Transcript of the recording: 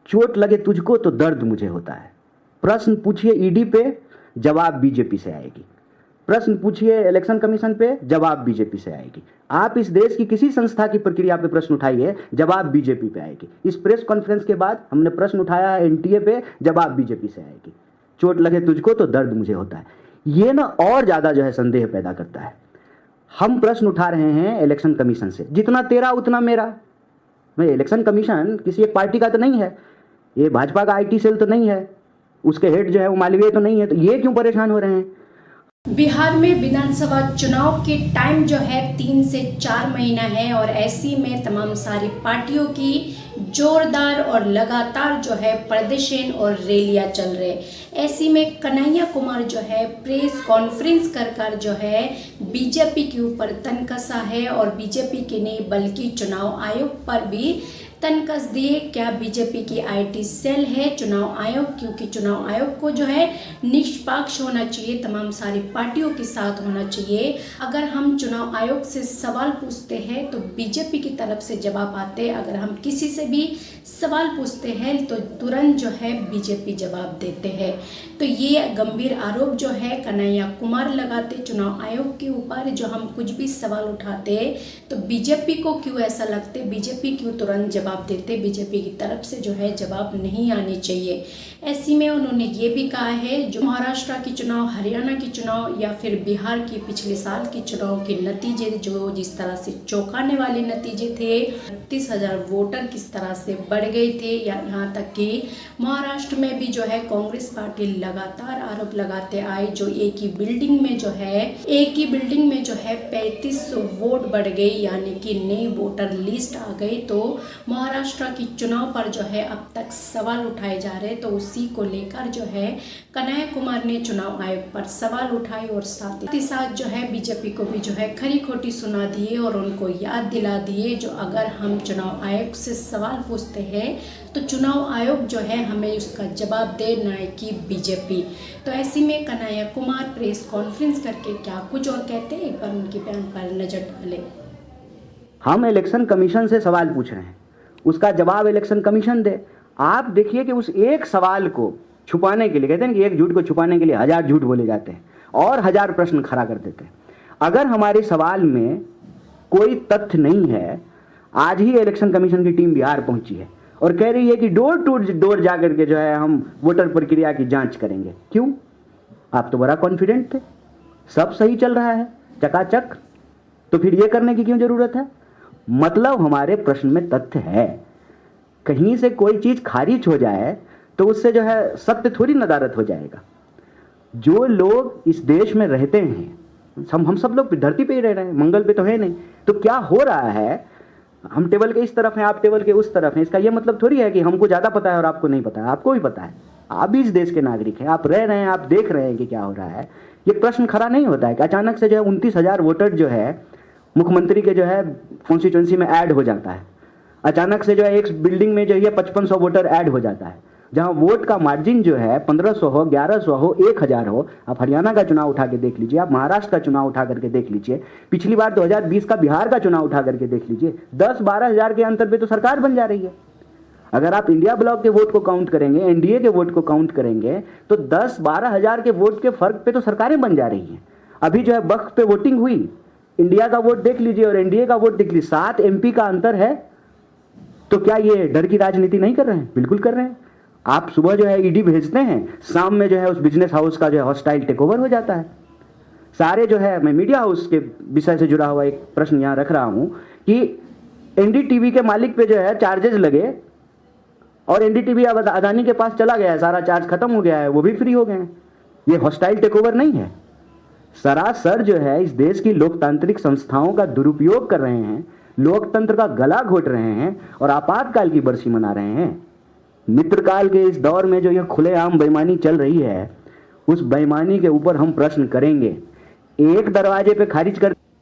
चोट लगे तुझको तो दर्द मुझे होता है। प्रश्न पूछिए ईडी पे, जवाब बीजेपी से आएगी। प्रश्न पूछिए इलेक्शन कमीशन पे, जवाब बीजेपी से आएगी। आप इस देश की किसी संस्था की प्रक्रिया पे प्रश्न उठाइए, जवाब बीजेपी पे आएगी। इस प्रेस कॉन्फ्रेंस के बाद हमने प्रश्न उठाया है एनटीए पे, जवाब बीजेपी से आएगी। चोट लगे तुझको तो दर्द मुझे होता है। ये ना और ज्यादा जो है संदेह पैदा करता है। हम प्रश्न उठा रहे हैं इलेक्शन कमीशन से, जितना तेरा उतना मेरा। मैं इलेक्शन कमीशन किसी एक पार्टी का तो नहीं है, ये भाजपा का आईटी सेल तो नहीं है, उसके हेड जो है वो मालवीय तो नहीं है, तो ये क्यों परेशान हो रहे हैं? बिहार में विधानसभा चुनाव के टाइम जो है 3 से 4 महीना है और ऐसी में तमाम सारी पार्टियों की जोरदार और लगातार जो है प्रदर्शन और रैलियां चल रहे। ऐसी में कन्हैया कुमार जो है प्रेस कॉन्फ्रेंस कर जो है बीजेपी के ऊपर तनकसा है और बीजेपी के नहीं बल्कि चुनाव आयोग पर भी तनकस दिए। क्या बीजेपी की आईटी सेल है चुनाव आयोग, क्योंकि चुनाव आयोग को जो है निष्पक्ष होना चाहिए, तमाम सारी पार्टियों के साथ होना चाहिए। अगर हम चुनाव आयोग से सवाल पूछते हैं तो बीजेपी की तरफ से जवाब आते हैं, अगर हम किसी से भी सवाल पूछते हैं तो तुरंत जो है बीजेपी जवाब देते हैं। तो ये गंभीर आरोप जो है कन्हैया कुमार लगाते चुनाव आयोग के ऊपर। जो हम कुछ भी सवाल उठाते तो बीजेपी को क्यों ऐसा लगते, बीजेपी क्यों तुरंत जवाब देते, बीजेपी की तरफ से जो है जवाब नहीं आने चाहिए। ऐसी में उन्होंने ये भी कहा है जो महाराष्ट्र की चुनाव, हरियाणा की चुनाव या फिर बिहार की पिछले साल की चुनाव के नतीजे जो जिस तरह से चौंकाने वाले नतीजे थे, 30,000 वोटर किस तरह से बढ़ गए थे, या यहाँ तक कि महाराष्ट्र में भी जो है कांग्रेस पार्टी लगातार आरोप लगाते आए जो एक ही बिल्डिंग में जो है 3500 वोट बढ़ गई, यानी कि नई वोटर लिस्ट आ गई। तो महाराष्ट्र की चुनाव पर जो है अब तक सवाल उठाए जा रहे, तो उसी को लेकर जो है कन्हैया कुमार ने चुनाव आयोग पर सवाल उठाए और साथ ही साथ जो है बीजेपी को भी जो है खरी खोटी सुना दिए और उनको याद दिला दिए जो अगर हम चुनाव आयोग से सवाल पूछते हैं तो चुनाव आयोग जो है हमें उसका जवाब दे, न कि बीजेपी। तो ऐसी में कन्हैया कुमार प्रेस कॉन्फ्रेंस करके क्या कुछ और कहते हैं, एक बार उनके बयान पर नजर डालें। हम इलेक्शन कमीशन से सवाल पूछ रहे हैं, उसका जवाब इलेक्शन कमीशन दे। आप देखिए कि उस एक सवाल को छुपाने के लिए, कहते हैं कि एक झूठ को छुपाने के लिए 1000 झूठ बोले जाते हैं और 1000 प्रश्न खड़ा कर देते हैं। अगर हमारे सवाल में कोई तथ्य नहीं है, आज ही इलेक्शन कमीशन की टीम बिहार पहुंची है और कह रही है कि डोर टू डोर जाकर के जो है हम वोटर प्रक्रिया की जांच करेंगे। क्यों? आप तो बड़ा कॉन्फिडेंट थे, सब सही चल रहा है चकाचक, तो फिर ये करने की क्यों जरूरत है? मतलब हमारे प्रश्न में तथ्य है। कहीं से कोई चीज खारिज हो जाए तो उससे जो है सत्य थोड़ी नदारत हो जाएगा। जो लोग इस देश में रहते हैं, हम सब लोग धरती पे ही रह रहे हैं, मंगल पे तो है नहीं। तो क्या हो रहा है, हम टेबल के इस तरफ हैं, आप टेबल के उस तरफ हैं, इसका यह मतलब थोड़ी है कि हमको ज्यादा पता है और आपको नहीं पता है। आपको भी पता है, आप भी इस देश के नागरिक हैं, आप रह रहे हैं, आप देख रहे हैं कि क्या हो रहा है। ये प्रश्न खड़ा नहीं होता है कि अचानक से जो है 29,000 वोटर जो है मुख्यमंत्री के जो है कॉन्स्टिट्यूंसी में ऐड हो जाता है। अचानक से जो है एक बिल्डिंग में जो है 5500 वोटर ऐड हो जाता है, जहां वोट का मार्जिन जो है 1500 हो, 1100 हो, 1000 हो। आप हरियाणा का चुनाव उठा के देख लीजिए, आप महाराष्ट्र का चुनाव उठा करके देख लीजिए, पिछली बार 2020 का बिहार का चुनाव उठा करके देख लीजिए, 10-12 हजार के अंतर पे तो सरकार बन जा रही है। अगर आप इंडिया ब्लॉक के वोट को काउंट करेंगे, एनडीए के वोट को काउंट करेंगे, तो 10-12 हजार के वोट के फर्क पे तो सरकारें बन जा रही हैं। अभी जो है वक्त पे वोटिंग हुई, इंडिया का वोट देख लीजिए और एनडीए का वोट देख लीजिए, 7 एमपी का अंतर है। तो क्या ये डर की राजनीति नहीं कर रहे हैं? बिल्कुल कर रहे हैं। आप सुबह जो है ईडी भेजते हैं, शाम में जो है उस बिजनेस हाउस का जो है हॉस्टाइल टेक ओवर हो जाता है। सारे जो है, मैं मीडिया हाउस के विषय से जुड़ा हुआ एक प्रश्न यहां रख रहा हूं कि एनडीटीवी के मालिक पे जो है चार्जेस लगे और एनडीटीवी अब अदानी के पास चला गया है, सारा चार्ज खत्म हो गया है, वो भी फ्री हो गए हैं। ये हॉस्टाइल टेक ओवर नहीं है, सरासर जो है इस देश की लोकतांत्रिक संस्थाओं का दुरुपयोग कर रहे हैं, लोकतंत्र का गला घोट रहे हैं और आपातकाल की बरसी मना रहे हैं। मित्रकाल के इस दौर में जो यह खुलेआम बेईमानी चल रही है, उस बेईमानी के ऊपर हम प्रश्न करेंगे। एक दरवाजे पे खारिज कर